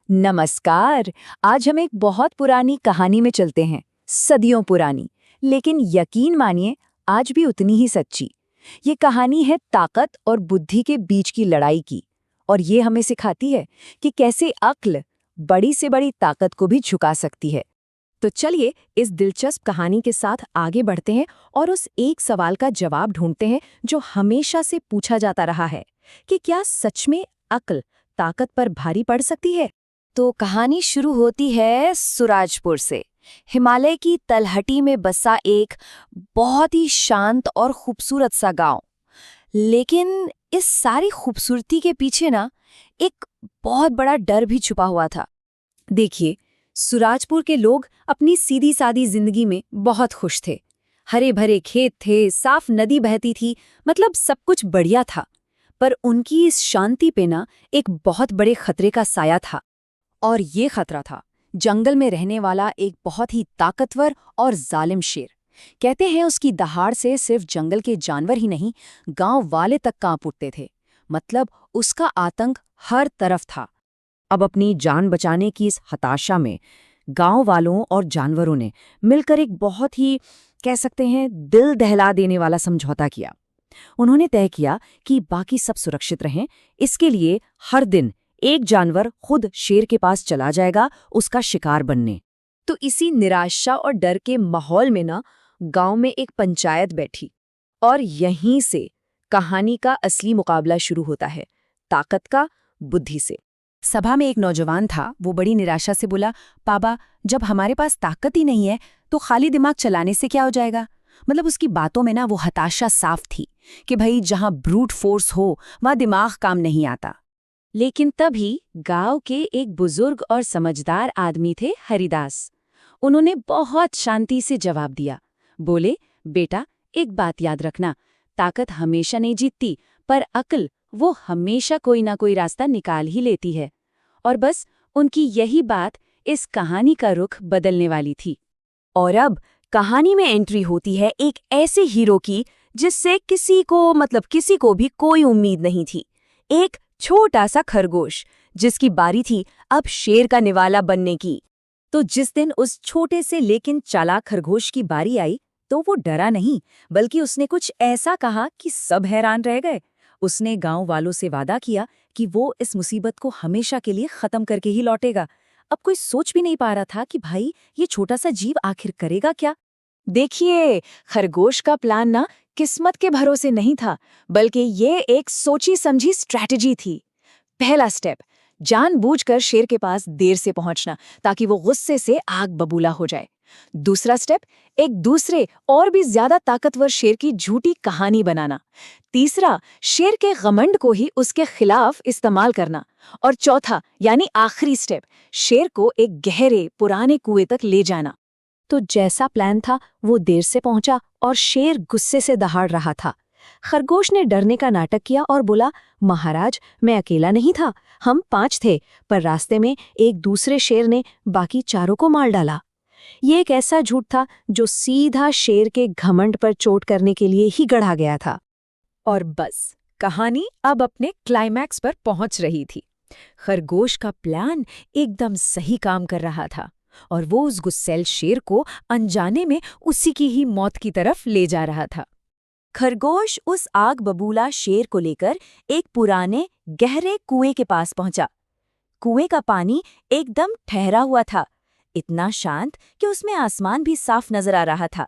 नमस्कार। आज हम एक बहुत पुरानी कहानी में चलते हैं, सदियों पुरानी, लेकिन यकीन मानिए आज भी उतनी ही सच्ची। ये कहानी है ताकत और बुद्धि के बीच की लड़ाई की, और ये हमें सिखाती है कि कैसे अक्ल बड़ी से बड़ी ताकत को भी झुका सकती है। तो चलिए इस दिलचस्प कहानी के साथ आगे बढ़ते हैं और उस एक सवाल का जवाब ढूंढते हैं जो हमेशा से पूछा जाता रहा है कि क्या सच में अक्ल ताकत पर भारी पड़ सकती है। तो कहानी शुरू होती है सूरजपुर से, हिमालय की तलहटी में बसा एक बहुत ही शांत और खूबसूरत सा गांव। लेकिन इस सारी खूबसूरती के पीछे ना एक बहुत बड़ा डर भी छुपा हुआ था। देखिए, सूरजपुर के लोग अपनी सीधी सादी जिंदगी में बहुत खुश थे। हरे भरे खेत थे, साफ नदी बहती थी, मतलब सब कुछ बढ़िया था। पर उनकी इस शांति पे ना एक बहुत बड़े खतरे का साया था। और ये खतरा था जंगल में रहने वाला एक बहुत ही ताकतवर और जालिम शेर। कहते हैं उसकी दहाड़ से सिर्फ जंगल के जानवर ही नहीं, गांव वाले तक कांप उठते थे। मतलब उसका आतंक हर तरफ था। अब अपनी जान बचाने की इस हताशा में गांव वालों और जानवरों ने मिलकर एक बहुत ही, कह सकते हैं, दिल दहला देने वाला समझौता किया। उन्होंने तय किया कि बाकी सब सुरक्षित रहें, इसके लिए हर दिन एक जानवर खुद शेर के पास चला जाएगा उसका शिकार बनने। तो इसी निराशा और डर के माहौल में ना गांव में एक पंचायत बैठी, और यहीं से कहानी का असली मुकाबला शुरू होता है, ताकत का बुद्धि से। सभा में एक नौजवान था। वो बड़ी निराशा से बोला, पापा, जब हमारे पास ताकत ही नहीं है तो खाली दिमाग चलाने से क्या हो जाएगा। मतलब उसकी बातों में ना वो हताशा साफ थी कि भाई जहां ब्रूट फोर्स हो वहां दिमाग काम नहीं आता। लेकिन तभी गांव के एक बुजुर्ग और समझदार आदमी थे, हरिदास। उन्होंने बहुत शांति से जवाब दिया। बोले, बेटा, एक बात याद रखना, ताकत हमेशा नहीं जीतती, पर अक्ल वो हमेशा कोई ना कोई रास्ता निकाल ही लेती है। और बस उनकी यही बात इस कहानी का रुख बदलने वाली थी। और अब कहानी में एंट्री होती है एक ऐसे हीरो की जिससे किसी को भी कोई उम्मीद नहीं थी। एक छोटा सा खरगोश जिसकी बारी थी अब शेर का निवाला बनने की। तो जिस दिन उस छोटे से लेकिन चालाक खरगोश की बारी आई तो वो डरा नहीं, बल्कि उसने कुछ ऐसा कहा कि सब हैरान रह गए। उसने गांव वालों से वादा किया कि वो इस मुसीबत को हमेशा के लिए खत्म करके ही लौटेगा। अब कोई सोच भी नहीं पा रहा था कि भाई ये छोटा सा जीव आखिर करेगा क्या। देखिए, खरगोश का प्लान ना किस्मत के भरोसे नहीं था, बल्कि ये एक सोची समझी स्ट्रैटेजी थी। पहला स्टेप, जानबूझकर शेर के पास देर से पहुंचना ताकि वो गुस्से से आग बबूला हो जाए। दूसरा स्टेप, एक दूसरे और भी ज्यादा ताकतवर शेर की झूठी कहानी बनाना। तीसरा, शेर के घमंड को ही उसके खिलाफ इस्तेमाल करना। और चौथा, यानी आखिरी स्टेप, शेर को एक गहरे पुराने कुएं तक ले जाना। तो जैसा प्लान था वो देर से पहुंचा और शेर गुस्से से दहाड़ रहा था। खरगोश ने डरने का नाटक किया और बोला, महाराज, मैं अकेला नहीं था, हम 5 थे, पर रास्ते में एक दूसरे शेर ने बाकी चारों को मार डाला। ये एक ऐसा झूठ था जो सीधा शेर के घमंड पर चोट करने के लिए ही गढ़ा गया था। और बस कहानी अब अपने क्लाइमैक्स पर पहुंच रही थी। खरगोश का प्लान एकदम सही काम कर रहा था और वो उस गुस्सैल शेर को अनजाने में उसी की ही मौत की तरफ ले जा रहा था। खरगोश उस आग बबूला शेर को लेकर एक पुराने गहरे कुएं के पास पहुंचा। कुएं का पानी एकदम ठहरा हुआ था, इतना शांत कि उसमें आसमान भी साफ नजर आ रहा था।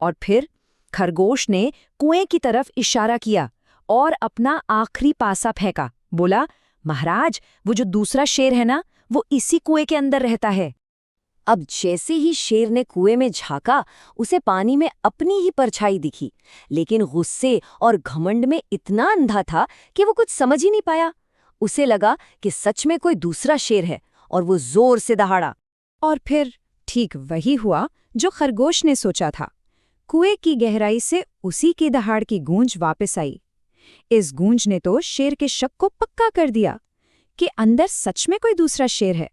और फिर खरगोश ने कुएं की तरफ इशारा किया और अपना आखिरी पासा फेंका। बोला, महाराज, वो जो दूसरा शेर है ना, वो इसी कुएं के अंदर रहता है। अब जैसे ही शेर ने कुएं में झांका, उसे पानी में अपनी ही परछाई दिखी, लेकिन गुस्से और घमंड में इतना अंधा था कि वो कुछ समझ ही नहीं पाया। उसे लगा कि सच में कोई दूसरा शेर है और वो जोर से दहाड़ा। और फिर ठीक वही हुआ जो खरगोश ने सोचा था। कुएं की गहराई से उसी की दहाड़ की गूंज वापस आई। इस गूंज ने तो शेर के शक को पक्का कर दिया कि अंदर सच में कोई दूसरा शेर है।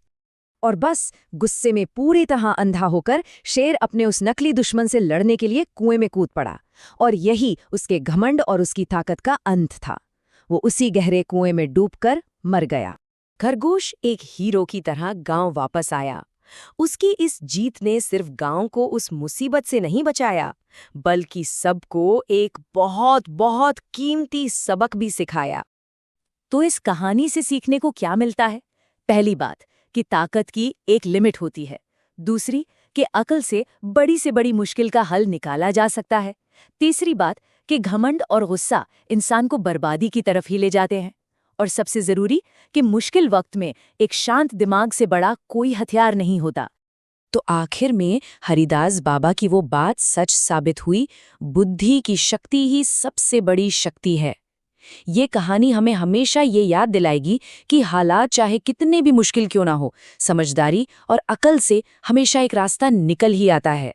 और बस गुस्से में पूरी तरह अंधा होकर शेर अपने उस नकली दुश्मन से लड़ने के लिए कुएं में कूद पड़ा। और यही उसके घमंड और उसकी ताकत का अंत था। वो उसी गहरे कुएं में डूबकर मर गया। खरगोश एक हीरो की तरह गांव वापस आया। उसकी इस जीत ने सिर्फ गांव को उस मुसीबत से नहीं बचाया, बल्कि सबको एक बहुत बहुत कीमती सबक भी सिखाया। तो इस कहानी से सीखने को क्या मिलता है? पहली बात कि ताकत की एक लिमिट होती है। दूसरी कि अक्ल से बड़ी मुश्किल का हल निकाला जा सकता है। तीसरी बात कि घमंड और गुस्सा इंसान को बर्बादी की तरफ ही ले जाते हैं। और सबसे जरूरी कि मुश्किल वक्त में एक शांत दिमाग से बड़ा कोई हथियार नहीं होता। तो आखिर में हरिदास बाबा की वो बात सच साबित हुई, बुद्धि की शक्ति ही सबसे बड़ी शक्ति है। ये कहानी हमें हमेशा ये याद दिलाएगी कि हालात चाहे कितने भी मुश्किल क्यों ना हो, समझदारी और अकल से हमेशा एक रास्ता निकल ही आता है।